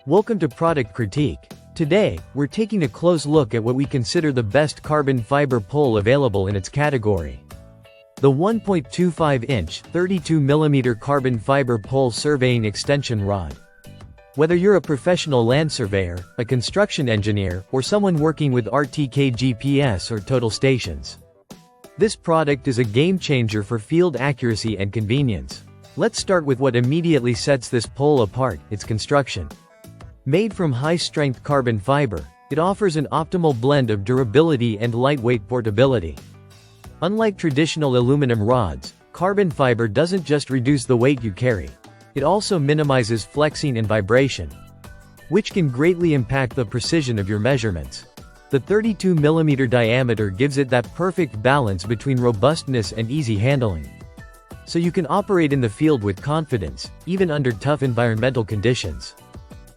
Welcome to Product Critique. Today, we're taking a close look at what we consider the best carbon fiber pole available in its category. The 1.25-inch, 32mm carbon fiber pole surveying extension rod. Whether you're a professional land surveyor, a construction engineer, or someone working with RTK GPS or total stations, this product is a game changer for field accuracy and convenience. Let's start with what immediately sets this pole apart: its construction. Made from high-strength carbon fiber, it offers an optimal blend of durability and lightweight portability. Unlike traditional aluminum rods, carbon fiber doesn't just reduce the weight you carry. It also minimizes flexing and vibration, which can greatly impact the precision of your measurements. The 32mm diameter gives it that perfect balance between robustness and easy handling, so you can operate in the field with confidence, even under tough environmental conditions.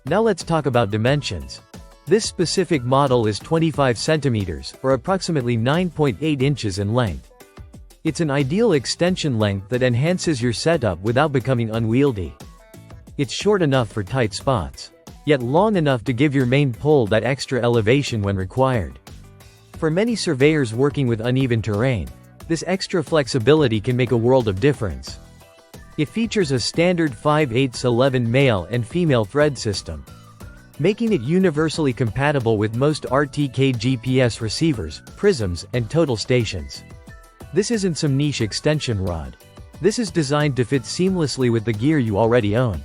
Now let's talk about dimensions. This specific model is 25 centimeters, or approximately 9.8 inches in length. It's an ideal extension length that enhances your setup without becoming unwieldy. It's short enough for tight spots, yet long enough to give your main pole that extra elevation when required. For many surveyors working with uneven terrain, this extra flexibility can make a world of difference. It features a standard 5/8-11 male and female thread system, making it universally compatible with most RTK GPS receivers, prisms, and total stations. This isn't some niche extension rod. This is designed to fit seamlessly with the gear you already own.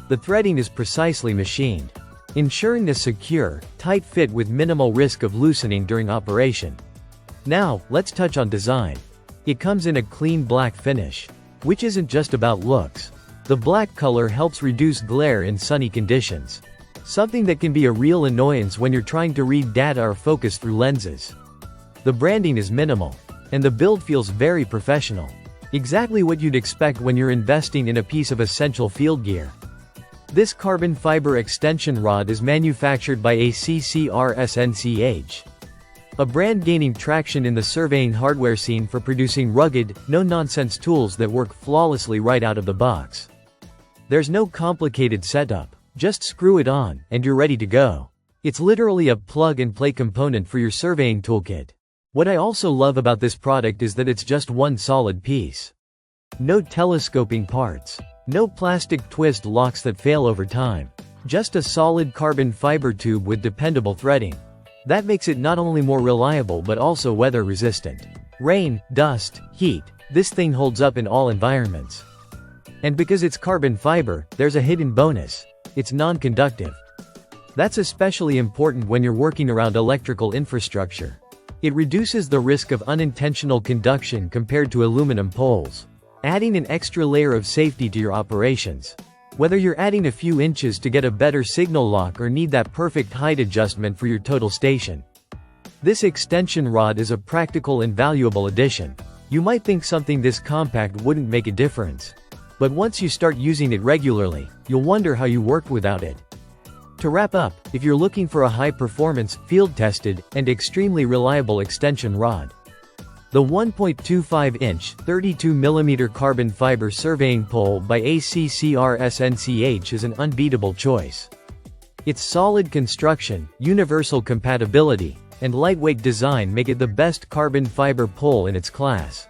The threading is precisely machined, ensuring a secure, tight fit with minimal risk of loosening during operation. Now, let's touch on design. It comes in a clean black finish, which isn't just about looks. The black color helps reduce glare in sunny conditions, something that can be a real annoyance when you're trying to read data or focus through lenses. The branding is minimal, and the build feels very professional. Exactly what you'd expect when you're investing in a piece of essential field gear. This carbon fiber extension rod is manufactured by ACCRSNCH, a brand gaining traction in the surveying hardware scene for producing rugged, no-nonsense tools that work flawlessly right out of the box. There's no complicated setup. Just screw it on, and you're ready to go. It's literally a plug-and-play component for your surveying toolkit. What I also love about this product is that it's just one solid piece. No telescoping parts. No plastic twist locks that fail over time. Just a solid carbon fiber tube with dependable threading. That makes it not only more reliable but also weather-resistant. Rain, dust, heat, this thing holds up in all environments. And because it's carbon fiber, there's a hidden bonus. It's non-conductive. That's especially important when you're working around electrical infrastructure. It reduces the risk of unintentional conduction compared to aluminum poles, adding an extra layer of safety to your operations. Whether you're adding a few inches to get a better signal lock or need that perfect height adjustment for your total station, this extension rod is a practical and valuable addition. You might think something this compact wouldn't make a difference, but once you start using it regularly, you'll wonder how you worked without it. To wrap up, if you're looking for a high-performance, field-tested, and extremely reliable extension rod, the 1.25-inch, 32mm carbon fiber surveying pole by ACCRSNCH is an unbeatable choice. Its solid construction, universal compatibility, and lightweight design make it the best carbon fiber pole in its class.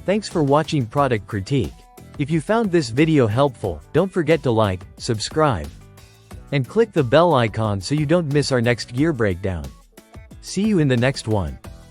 Thanks for watching Product Critique. If you found this video helpful, don't forget to like, subscribe, and click the bell icon so you don't miss our next gear breakdown. See you in the next one.